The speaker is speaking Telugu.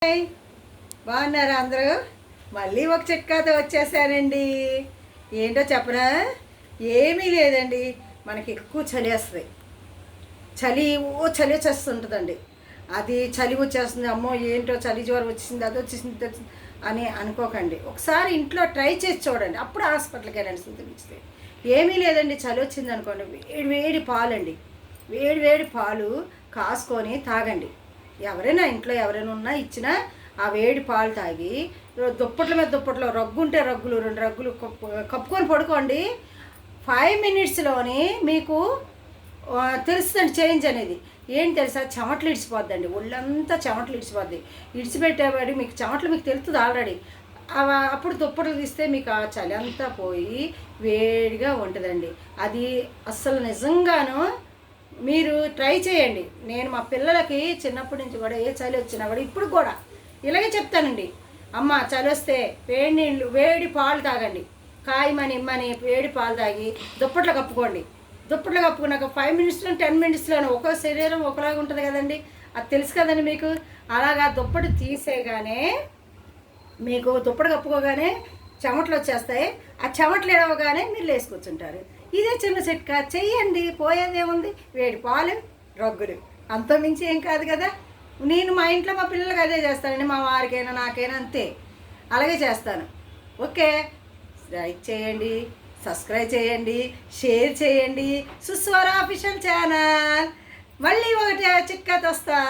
హాయ్, బాగున్నారా అందరూ? మళ్ళీ ఒక చిట్కాతో వచ్చేసానండి. ఏంటో చెప్పనా? ఏమీ లేదండి. మనకి ఎక్కువ చలి వస్తుంది. చలి వచ్చేస్తుంటుందండి. అది చలి వచ్చేస్తుంది, అమ్మో ఏంటో చలి జ్వరం వచ్చేసింది, అది వచ్చేసింది, ఇది వచ్చింది అని అనుకోకండి. ఒకసారి ఇంట్లో ట్రై చేసి చూడండి, అప్పుడు హాస్పిటల్కి వెళ్ళండి చూపించితే. ఏమీ లేదండి, చలి వచ్చింది అనుకోండి, వేడి వేడి పాలండి, వేడి వేడి పాలు కాసుకొని తాగండి. ఎవరైనా ఇంట్లో ఎవరైనా ఉన్నా ఇచ్చినా ఆ వేడి పాలు తాగి దుప్పట్ల మీద దుప్పట్లో రగ్గు ఉంటే రగ్గులు 2 రగ్గులు కప్పుకొని పడుకోండి. 5 మినిట్స్లోని మీకు తెలుస్తుందండి చేంజ్ అనేది. ఏం తెలుసా? చెమటలు ఇడిచిపోద్దండి, ఒళ్ళంతా చెమటలు ఇడిచిపోద్ది. ఇడిచిపెట్టేవాడి మీకు చెమటలు మీకు తెలుస్తుంది ఆల్రెడీ. అప్పుడు దుప్పట్లు తీస్తే మీకు ఆ చలి అంతా పోయి వేడిగా ఉంటుందండి. అది అస్సలు నిజంగాను మీరు ట్రై చేయండి. నేను మా పిల్లలకి చిన్నప్పటి నుంచి కూడా ఏ చలి వచ్చినా కూడా ఇప్పుడు కూడా ఇలాగే చెప్తానండి. అమ్మ చలి వస్తే వేడి నీళ్ళు వేడి పాలు తాగండి, కాయమని ఇమ్మని వేడి పాలు తాగి దుప్పట్లు కప్పుకోండి. దుప్పట్లు కప్పుకున్నాక 5 మినిట్స్లో 10 మినిట్స్లోనే ఒక్కో శరీరం ఒకలాగా ఉంటుంది కదండి, అది తెలుసు కదండి మీకు. అలాగా దుప్పటి తీసేయగానే మీకు దుప్పటి కప్పుకోగానే చెమటలు వచ్చేస్తాయి. ఆ చెమటలు ఎడవగానే మీరు లేసుకొచ్చుంటారు. ఇదే చిన్న చిట్కా, చెయ్యండి, పోయేదేముంది. వేడి పాలు, రగ్గులు, అంత మించి ఏం కాదు కదా. నేను మా ఇంట్లో మా పిల్లలకి అదే చేస్తానండి, మా వారికైనా నాకైనా అంతే, అలాగే చేస్తాను. ఓకే, లైక్ చేయండి, సబ్స్క్రైబ్ చేయండి, షేర్ చేయండి. సుస్వర ఆఫీషియల్ ఛానల్. మళ్ళీ ఒకటి చిట్కాతో వస్తా.